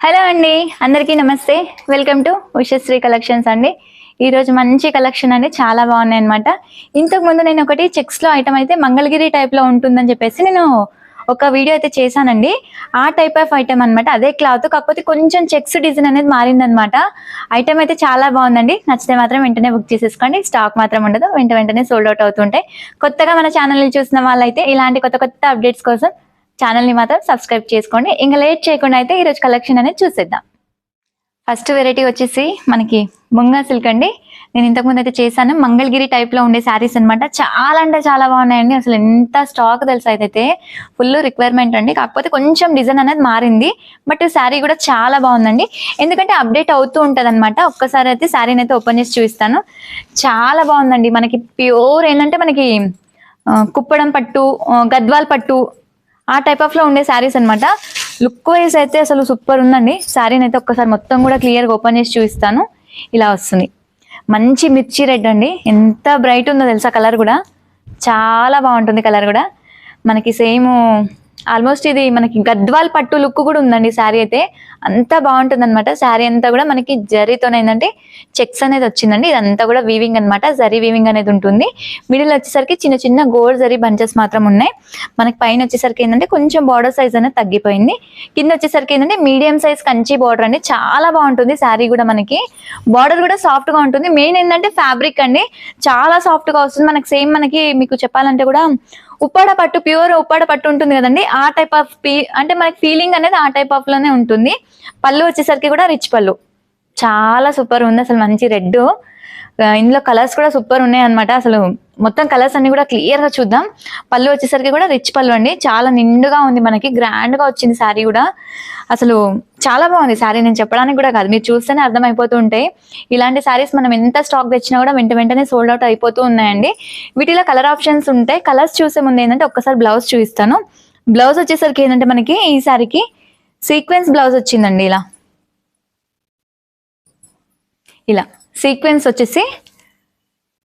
Hello అండి, అందరికీ నమస్తే. వెల్కమ్ టు ఉషశ్రీ కలెక్షన్స్ అండి. ఈరోజు మంచి కలెక్షన్ అండి, చాలా బాగున్నాయి అనమాట. ఇంతకుముందు నేను ఒకటి చెక్స్లో ఐటమ్ అయితే మంగళగిరి టైప్లో ఉంటుందని చెప్పేసి నేను ఒక వీడియో అయితే చేశానండి. ఆ టైప్ ఆఫ్ ఐటమ్ అనమాట, అదే క్లాత్, కాకపోతే కొంచెం చెక్స్ డిజైన్ అనేది మారిందనమాట. ఐటమ్ అయితే చాలా బాగుందండి. నచ్చితే మాత్రం వెంటనే బుక్ చేసేసుకోండి. స్టాక్ మాత్రం ఉండదు, వెంటనే సోల్డ్ అవుట్ అవుతుంటాయి. కొత్తగా మన ఛానల్ని చూసిన వాళ్ళైతే ఇలాంటి కొత్త కొత్త అప్డేట్స్ కోసం ఛానల్ని మాత్రం సబ్స్క్రైబ్ చేసుకోండి. ఇంకా లేట్ చేయకుండా అయితే ఈరోజు కలెక్షన్ అనేది చూసేద్దాం. ఫస్ట్ వెరైటీ వచ్చేసి మనకి ముంగా సిల్క్ అండి. నేను ఇంతకుముందు అయితే చేశాను, మంగళగిరి టైప్లో ఉండే శారీస్ అనమాట. చాలా అంటే చాలా బాగున్నాయండి. అసలు ఎంత స్టాక్ తెలుసు, అయితే ఫుల్ రిక్వైర్మెంట్ అండి. కాకపోతే కొంచెం డిజైన్ అనేది మారింది, బట్ శారీ కూడా చాలా బాగుందండి. ఎందుకంటే అప్డేట్ అవుతూ ఉంటుంది అనమాట. ఒక్కసారి అయితే శారీని అయితే ఓపెన్ చేసి చూపిస్తాను. చాలా బాగుందండి. మనకి ప్యూర్ ఏంటంటే మనకి కుప్పడం పట్టు, గద్వాల్ పట్టు, ఆ టైప్ ఆఫ్ లో ఉండే శారీస్ అనమాట. లుక్ వైజ్ అయితే అసలు సూపర్ ఉందండి. శారీని అయితే ఒక్కసారి మొత్తం కూడా క్లియర్గా ఓపెన్ చేసి చూపిస్తాను. ఇలా వస్తుంది. మంచి మిర్చి రెడ్ అండి. ఎంత బ్రైట్ ఉందో తెలుసా, కలర్ కూడా చాలా బాగుంటుంది. కలర్ కూడా మనకి సేమ్ ఆల్మోస్ట్ ఇది మనకి గద్వాల్ పట్టు లుక్ కూడా ఉందండి. శారీ అయితే అంతా బాగుంటుంది అనమాట. శారీ అంతా కూడా మనకి జరీతోనే ఏంటంటే చెక్స్ అనేది వచ్చిందండి. ఇదంతా కూడా వీవింగ్ అనమాట. జరీ వీవింగ్ అనేది ఉంటుంది. మిడిల్ వచ్చేసరికి చిన్న చిన్న గోల్డ్ జరీ బంచెస్ మాత్రం ఉన్నాయి. మనకి పైన వచ్చేసరికి ఏంటంటే కొంచెం బార్డర్ సైజ్ అనేది తగ్గిపోయింది. కింద వచ్చేసరికి ఏంటంటే మీడియం సైజ్ కంచి బార్డర్ అండి. చాలా బాగుంటుంది. శారీ కూడా మనకి బార్డర్ కూడా సాఫ్ట్ గా ఉంటుంది. మెయిన్ ఏంటంటే ఫ్యాబ్రిక్ అండి, చాలా సాఫ్ట్ గా వస్తుంది. మనకి సేమ్ మనకి మీకు చెప్పాలంటే కూడా ఉప్పాడ పట్టు, ప్యూర్ ఉప్పాడ పట్టు ఉంటుంది కదండి, ఆ టైప్ ఆఫ్ అంటే మనకి ఫీలింగ్ అనేది ఆ టైప్ ఆఫ్ లోనే ఉంటుంది. పళ్ళు వచ్చేసరికి కూడా రిచ్ పళ్ళు, చాలా సూపర్ ఉంది. అసలు మంచి రెడ్, ఇందులో కలర్స్ కూడా సూపర్ ఉన్నాయి అనమాట. అసలు మొత్తం కలర్స్ అన్ని కూడా క్లియర్ గా చూద్దాం. పళ్ళు వచ్చేసరికి కూడా రిచ్ పళ్ళు అండి. చాలా నిండుగా ఉంది, మనకి గ్రాండ్ గా వచ్చింది శారీ కూడా. అసలు చాలా బాగుంది శారీ, నేను చెప్పడానికి కూడా కాదు, మీరు చూస్తేనే అర్థమైపోతూ ఉంటాయి. ఇలాంటి శారీస్ మనం ఎంత స్టాక్ తెచ్చినా కూడా వెంటనే సోల్డ్ అవుట్ అయిపోతూ ఉన్నాయండి. వీటిలో కలర్ ఆప్షన్స్ ఉంటాయి. కలర్స్ చూసే ముందు ఏంటంటే ఒక్కసారి బ్లౌజ్ చూపిస్తాను. బ్లౌజ్ వచ్చేసరికి ఏంటంటే మనకి ఈ శారీకి సీక్వెన్స్ బ్లౌజ్ వచ్చిందండి. ఇలా సీక్వెన్స్ వచ్చేసి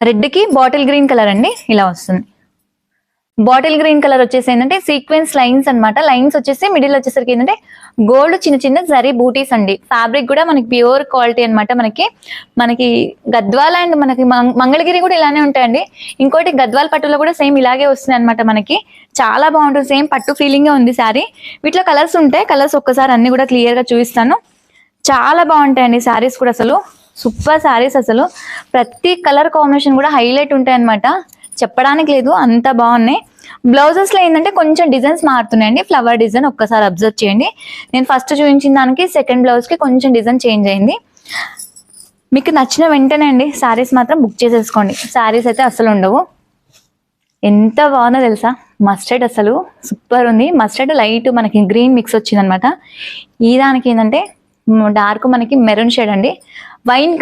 రెడ్ కి బాటిల్ గ్రీన్ కలర్ అండి. ఇలా వస్తుంది. బాటిల్ గ్రీన్ కలర్ వచ్చేసి ఏంటంటే సీక్వెన్స్ లైన్స్ అనమాట. లైన్స్ వచ్చేసి మిడిల్ వచ్చేసరికి ఏంటంటే గోల్డ్ చిన్న చిన్న జరీ బూటీస్ అండి. ఫ్యాబ్రిక్ కూడా మనకి ప్యూర్ క్వాలిటీ అనమాట. మనకి గద్వాల్ అండ్ మనకి మంగళగిరి కూడా ఇలానే ఉంటాయండి. ఇంకోటి గద్వాల్ పట్టులో కూడా సేమ్ ఇలాగే వస్తుంది అనమాట. మనకి చాలా బాగుంటుంది, సేమ్ పట్టు ఫీలింగ్ ఉంది శారీ. వీటిలో కలర్స్ ఉంటాయి. కలర్స్ ఒక్కసారి అన్ని కూడా క్లియర్ గా చూపిస్తాను. చాలా బాగుంటాయండి శారీస్ కూడా. అసలు సూపర్ శారీస్. అసలు ప్రతి కలర్ కాంబినేషన్ కూడా హైలైట్ ఉంటాయి అనమాట. చెప్పడానికి లేదు, అంత బాగున్నాయి. బ్లౌజెస్ లో ఏంటంటే కొంచెం డిజైన్స్ మారుతున్నాయండి. ఫ్లవర్ డిజైన్ ఒక్కసారి అబ్జర్వ్ చేయండి. నేను ఫస్ట్ చూపించిన దానికి సెకండ్ బ్లౌజ్ కి కొంచెం డిజైన్ చేంజ్ అయింది. మీకు నచ్చిన వెంటనే అండి శారీస్ మాత్రం బుక్ చేసేసుకోండి. శారీస్ అయితే అసలు ఉండవు. ఎంత బాగుందో తెలుసా, మస్టర్డ్ అసలు సూపర్ ఉంది. మస్టర్డ్ లైట్ మనకి గ్రీన్ మిక్స్ వచ్చింది అనమాట. ఈ దానికి ఏంటంటే డార్క్ మనకి మెరూన్ షేడ్ అండి. వైన్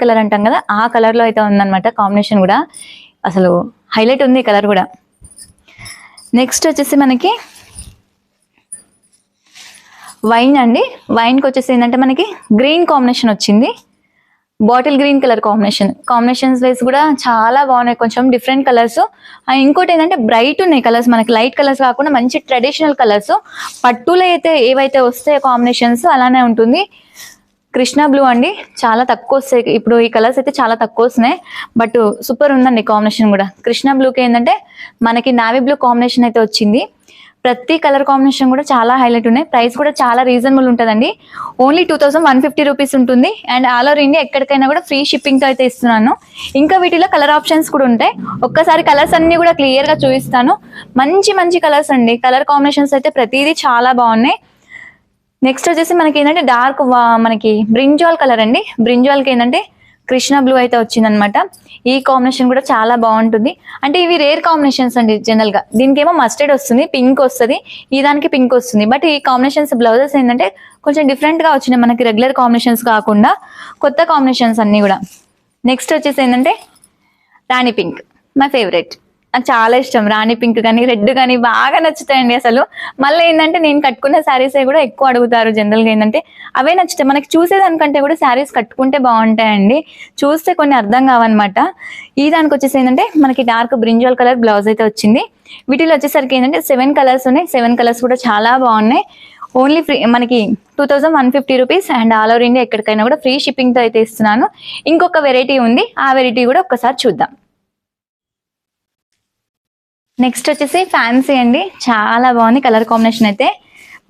కలర్ అంటాం కదా, ఆ కలర్ లో అయితే ఉందన్నమాట. కాంబినేషన్ కూడా అసలు హైలైట్ ఉంది కలర్ కూడా. నెక్స్ట్ వచ్చేసి మనకి వైన్ అండి. వైన్కి వచ్చేసి ఏంటంటే మనకి గ్రీన్ కాంబినేషన్ వచ్చింది. Bottle green colour combinations wise కూడా చాలా బాగున్నాయి. కొంచెం డిఫరెంట్ కలర్స్. ఇంకోటి ఏంటంటే బ్రైట్ ఉన్నాయి కలర్స్. మనకి లైట్ కలర్స్ కాకుండా మంచి ట్రెడిషనల్ కలర్స్. పట్టులో అయితే ఏవైతే వస్తాయో కాంబినేషన్స్ అలానే ఉంటుంది. కృష్ణ బ్లూ అండి, చాలా తక్కువ వస్తాయి ఇప్పుడు. ఈ కలర్స్ అయితే చాలా తక్కువ వస్తున్నాయి, బట్ సూపర్ ఉందండి కాంబినేషన్ కూడా. కృష్ణ బ్లూకి ఏంటంటే మనకి నావీ బ్లూ కాంబినేషన్ అయితే వచ్చింది. ప్రతి కలర్ కాంబినేషన్ కూడా చాలా హైలైట్ ఉన్నాయి. ప్రైస్ కూడా చాలా రీజనబుల్ ఉంటుందండి. ఓన్లీ 2150 రూపీస్ ఉంటుంది. అండ్ ఆల్ ఓవర్ ఇండియా ఎక్కడికైనా కూడా ఫ్రీ షిప్పింగ్ తో అయితే ఇస్తున్నాను. ఇంకా వీటిలో కలర్ ఆప్షన్స్ కూడా ఉంటాయి. ఒక్కసారి కలర్స్ అన్ని కూడా క్లియర్ గా చూపిస్తాను. మంచి కలర్స్ అండి. కలర్ కాంబినేషన్స్ అయితే ప్రతిదీ చాలా బాగున్నాయి. నెక్స్ట్ వచ్చేసి మనకి ఏంటంటే డార్క్ మనకి బ్రింజాల్ కలర్ అండి. బ్రింజాల్కి ఏంటంటే కృష్ణ బ్లూ అయితే వచ్చిందనమాట. ఈ కాంబినేషన్ కూడా చాలా బాగుంటుంది. అంటే ఇవి రేర్ కాంబినేషన్స్ అండి. జనరల్ గా దీనికేమో మస్టర్డ్ వస్తుంది, పింక్ వస్తుంది, ఈ దానికి పింక్ వస్తుంది. బట్ ఈ కాంబినేషన్స్ బ్లౌజెస్ ఏంటంటే కొంచెం డిఫరెంట్ గా వచ్చినాయి. మనకి రెగ్యులర్ కాంబినేషన్స్ కాకుండా కొత్త కాంబినేషన్స్ అన్ని కూడా. నెక్స్ట్ వచ్చేసి ఏంటంటే రాణి పింక్, మై ఫేవరెట్. నాకు చాలా ఇష్టం. రాణి పింక్ కానీ రెడ్ కానీ బాగా నచ్చుతాయండి అసలు. మళ్ళీ ఏంటంటే నేను కట్టుకునే శారీసే కూడా ఎక్కువ అడుగుతారు జనరల్గా. ఏంటంటే అవే నచ్చుతాయి. మనకి చూసేదానికంటే కూడా శారీస్ కట్టుకుంటే బాగుంటాయండి. చూస్తే కొన్ని అర్థం కావన్నమాట. ఈ దానికి వచ్చేసి ఏంటంటే మనకి డార్క్ బ్రింజాల్ కలర్ బ్లౌజ్ అయితే వచ్చింది. వీటిలో వచ్చేసరికి ఏంటంటే 7 కలర్స్ ఉన్నాయి. 7 కలర్స్ కూడా చాలా బాగున్నాయి. ఓన్లీ ఫ్రీ మనకి 2150 rupees and all over India ఎక్కడికైనా కూడా ఫ్రీ షిప్పింగ్తో అయితే ఇస్తున్నాను. ఇంకొక వెరైటీ ఉంది, ఆ వెరైటీ కూడా ఒక్కసారి చూద్దాం. నెక్స్ట్ వచ్చేసి ఫ్యాన్సీ అండి, చాలా బాగుంది కలర్ కాంబినేషన్ అయితే.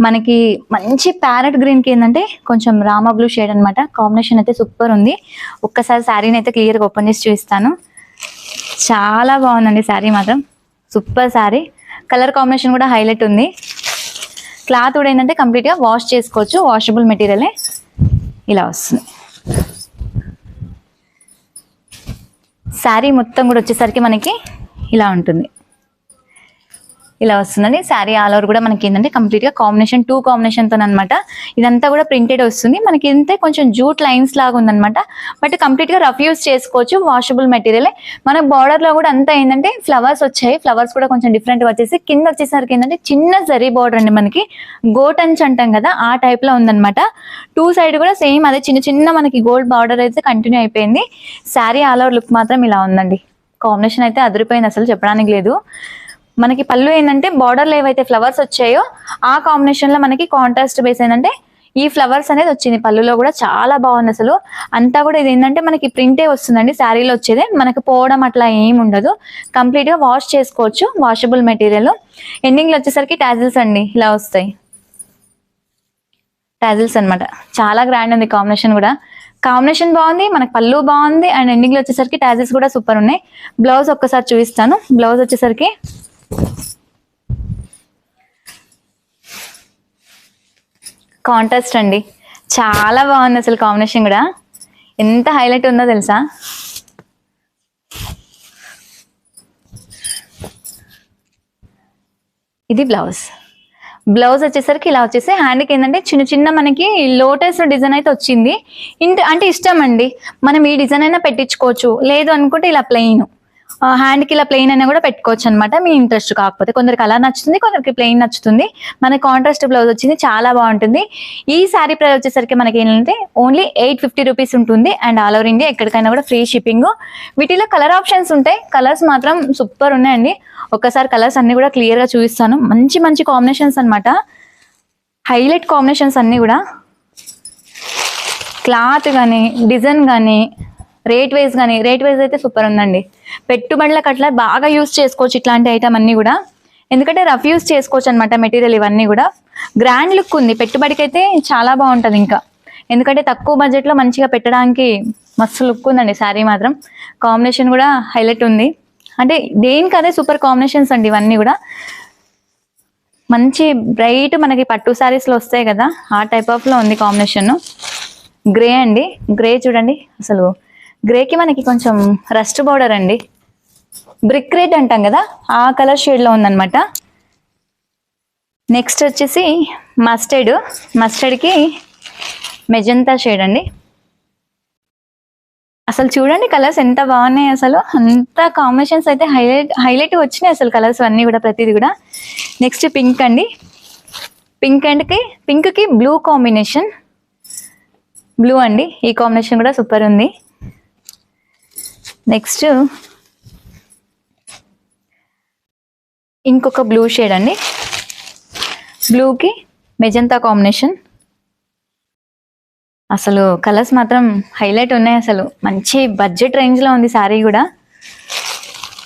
మనకి మంచి ప్యారెట్ గ్రీన్కి ఏంటంటే కొంచెం రామా బ్లూ షేడ్ అనమాట. కాంబినేషన్ అయితే సూపర్ ఉంది. ఒక్కసారి శారీని అయితే క్లియర్గా ఓపెన్ చేసి చూపిస్తాను. చాలా బాగుందండి శారీ మాత్రం, సూపర్ శారీ. కలర్ కాంబినేషన్ కూడా హైలైట్ ఉంది. క్లాత్ కూడా ఏంటంటే కంప్లీట్గా వాష్ చేసుకోవచ్చు, వాషబుల్ మెటీరియలే. ఇలా వస్తుంది శారీ మొత్తం కూడా. వచ్చేసరికి మనకి ఇలా ఉంటుంది, ఇలా వస్తుందండి శారీ. ఆల్ ఓవర్ కూడా మనకి ఏంటంటే కంప్లీట్గా కాంబినేషన్ 2 కాంబినేషన్తో అనమాట. ఇదంతా కూడా ప్రింటెడ్ వస్తుంది. మనకి ఇంతే కొంచెం జూట్ లైన్స్ లాగా ఉందనమాట. బట్ కంప్లీట్గా రఫ్ యూస్ చేసుకోవచ్చు, వాషబుల్ మెటీరియలే. మన బార్డర్లో కూడా అంతా ఏంటంటే ఫ్లవర్స్ వచ్చాయి. ఫ్లవర్స్ కూడా కొంచెం డిఫరెంట్గా వచ్చేసి కింద వచ్చేసరికి ఏంటంటే చిన్న జరీ బార్డర్ అండి, మనకి గోట్ అంచ్ అంటాం కదా ఆ టైప్లో ఉందనమాట. 2 సైడ్ కూడా సేమ్ అదే చిన్న చిన్న మనకి గోల్డ్ బార్డర్ అయితే కంటిన్యూ అయిపోయింది. శారీ ఆల్ ఓవర్ లుక్ మాత్రం ఇలా ఉందండి. కాంబినేషన్ అయితే అదిరిపోయింది, అసలు చెప్పడానికి లేదు. మనకి పళ్ళు ఏంటంటే బార్డర్లో ఏవైతే ఫ్లవర్స్ వచ్చాయో ఆ కాంబినేషన్లో మనకి కాంట్రాస్ట్ బేస్ ఏంటంటే ఈ ఫ్లవర్స్ అనేది వచ్చింది. పళ్ళులో కూడా చాలా బాగుంది అసలు. అంతా కూడా ఇది ఏంటంటే మనకి ప్రింటే వస్తుందండి శారీలో వచ్చేది. మనకి పోవడం అట్లా ఏమి ఉండదు, కంప్లీట్గా వాష్ చేసుకోవచ్చు, వాషబుల్ మెటీరియల్. ఎండింగ్లో వచ్చేసరికి టాజిల్స్ అండి, ఇలా వస్తాయి టాజిల్స్ అనమాట. చాలా గ్రాండ్ ఉంది కాంబినేషన్ కూడా. కాంబినేషన్ బాగుంది, మనకి పళ్ళు బాగుంది అండ్ ఎండింగ్లో వచ్చేసరికి టాజిల్స్ కూడా సూపర్ ఉన్నాయి. బ్లౌజ్ ఒక్కసారి చూపిస్తాను. బ్లౌజ్ వచ్చేసరికి కాంట్రాస్ట్ అండి, చాలా బాగుంది అసలు. కాంబినేషన్ కూడా ఎంత హైలైట్ ఉందో తెలుసా. ఇది బ్లౌజ్. బ్లౌజ్ వచ్చేసరికి ఇలా వచ్చేసి హ్యాండ్కి ఏంటంటే చిన్న చిన్న మనకి లోటస్ డిజైన్ అయితే వచ్చింది. అంటే ఇష్టం అండి, మనం ఈ డిజైన్ అయినా పెట్టించుకోవచ్చు, లేదు అనుకుంటే ఇలా ప్లెయిన్ హ్యాండ్కి ఇలా ప్లెయిన్ అయినా కూడా పెట్టుకోవచ్చు అనమాట, మీ ఇంట్రెస్ట్. కాకపోతే కొందరికి అలా నచ్చుతుంది, కొందరికి ప్లెయిన్ నచ్చుతుంది. మన కాంట్రాస్ట్ బ్లౌజ్ వచ్చింది, చాలా బాగుంటుంది. ఈ శారీ ప్రైస్ వచ్చేసరికి మనకి ఏంటంటే ఓన్లీ 850 రూపీస్ ఉంటుంది అండ్ ఆల్ ఓవర్ ఇండియా ఎక్కడికైనా కూడా ఫ్రీ షిప్పింగ్. వీటిలో కలర్ ఆప్షన్స్ ఉంటాయి, కలర్స్ మాత్రం సూపర్ ఉన్నాయండి. ఒక్కసారి కలర్స్ అన్ని కూడా క్లియర్గా చూపిస్తాను. మంచి మంచి కాంబినేషన్స్ అనమాట, హైలైట్ కాంబినేషన్స్ అన్నీ కూడా. క్లాత్ కానీ డిజైన్ కానీ రేట్ వైజ్ అయితే సూపర్ ఉందండి. పెట్టుబడులకు అట్లా బాగా యూస్ చేసుకోవచ్చు ఇట్లాంటి ఐటమ్ అన్ని కూడా, ఎందుకంటే రఫ్ యూస్ చేసుకోవచ్చు అనమాట మెటీరియల్. ఇవన్నీ కూడా గ్రాండ్ లుక్ ఉంది, పెట్టుబడికి అయితే చాలా బాగుంటుంది ఇంకా. ఎందుకంటే తక్కువ బడ్జెట్లో మంచిగా పెట్టడానికి మస్తు లుక్ ఉందండి శారీ మాత్రం. కాంబినేషన్ కూడా హైలైట్ ఉంది, అంటే దేనికి అదే సూపర్ కాంబినేషన్స్ అండి ఇవన్నీ కూడా. మంచి బ్రైట్ మనకి పట్టు శారీస్లో వస్తాయి కదా ఆ టైప్ ఆఫ్లో ఉంది కాంబినేషన్. గ్రే అండి, గ్రే చూడండి అసలు. గ్రేకి మనకి కొంచెం రస్ట్ బోర్డర్ అండి, బ్రిక్ రెడ్ అంటాం కదా ఆ కలర్ షేడ్లో ఉందన్నమాట. నెక్స్ట్ వచ్చేసి మస్టర్డ్కి మెజంతా షేడ్ అండి. అసలు చూడండి కలర్స్ ఎంత బాగున్నాయి అసలు, అంత కాంబినేషన్స్ అయితే హైలైట్ వచ్చినాయి అసలు కలర్స్ అన్నీ కూడా, ప్రతిదీ కూడా. నెక్స్ట్ పింక్ అండి, పింక్కి బ్లూ కాంబినేషన్, బ్లూ అండి. ఈ కాంబినేషన్ కూడా సూపర్ ఉంది. నెక్స్ట్ ఇంకొక బ్లూ షేడ్ అండి, బ్లూకి మెజంతా కాంబినేషన్. అసలు కలర్స్ మాత్రం హైలైట్ ఉన్నాయి అసలు. మంచి బడ్జెట్ రేంజ్లో ఉంది శారీ కూడా,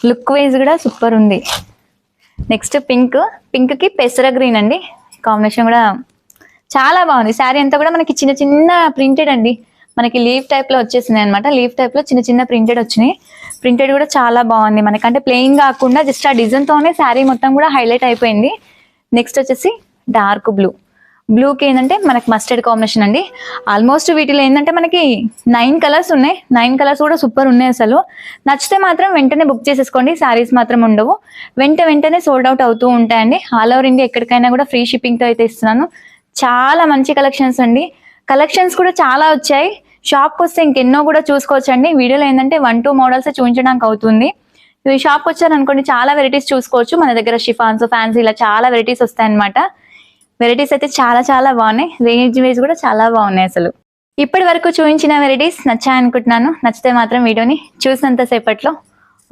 లుక్ వైజ్ కూడా సూపర్ ఉంది. నెక్స్ట్ పింక్కి పెసర గ్రీన్ అండి. కాంబినేషన్ కూడా చాలా బాగుంది. శారీ అంతా కూడా మనకి చిన్న చిన్న ప్రింటెడ్ అండి, మనకి లీఫ్ టైప్లో వచ్చేసింది అనమాట. లీఫ్ టైప్లో చిన్న చిన్న ప్రింటెడ్ వచ్చినాయి. ప్రింటెడ్ కూడా చాలా బాగుంది మనకంటే ప్లెయిన్ కాకుండా జస్ట్ ఆ డిజైన్తోనే శారీ మొత్తం కూడా హైలైట్ అయిపోయింది. నెక్స్ట్ వచ్చేసి డార్క్ బ్లూకి ఏంటంటే మనకి మస్టర్డ్ కాంబినేషన్ అండి. ఆల్మోస్ట్ వీటిలో ఏంటంటే మనకి 9 కలర్స్ ఉన్నాయి. 9 కలర్స్ కూడా సూపర్ ఉన్నాయి అసలు. నచ్చితే మాత్రం వెంటనే బుక్ చేసేసుకోండి, శారీస్ మాత్రం ఉండవు, వెంటనే సోల్డ్ అవుట్ అవుతూ ఉంటాయండి. ఆల్ ఓవర్ ఇండియా ఎక్కడికైనా కూడా ఫ్రీ షిప్పింగ్తో అయితే ఇస్తున్నాను. చాలా మంచి కలెక్షన్స్ అండి, కలెక్షన్స్ కూడా చాలా వచ్చాయి. షాప్కి వస్తే ఇంకెన్నో కూడా చూసుకోవచ్చండి. వీడియోలో ఏంటంటే 1-2 మోడల్స్ చూపించడానికి అవుతుంది. ఈ షాప్కి వచ్చారనుకోండి చాలా వెరైటీస్ చూసుకోవచ్చు. మన దగ్గర షిఫాన్స్, ఫ్యాన్సీ ఇలా చాలా వెరైటీస్ వస్తాయన్నమాట. వెరైటీస్ అయితే చాలా చాలా బాగున్నాయి, రేంజ్ వైజ్ కూడా చాలా బాగున్నాయి అసలు. ఇప్పటి వరకు చూపించిన వెరైటీస్ నచ్చాయనుకుంటున్నాను. నచ్చితే మాత్రం వీడియోని చూసినంత సేపట్లో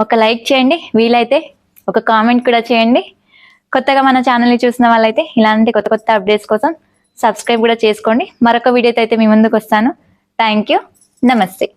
ఒక లైక్ చేయండి, వీలైతే ఒక కామెంట్ కూడా చేయండి. కొత్తగా మన ఛానల్ని చూసిన వాళ్ళైతే ఇలాంటి కొత్త అప్డేట్స్ కోసం సబ్స్క్రైబ్ కూడా చేసుకోండి. మరొక వీడియోతో అయితే మీ ముందుకు వస్తాను. Thank you. నమస్తే.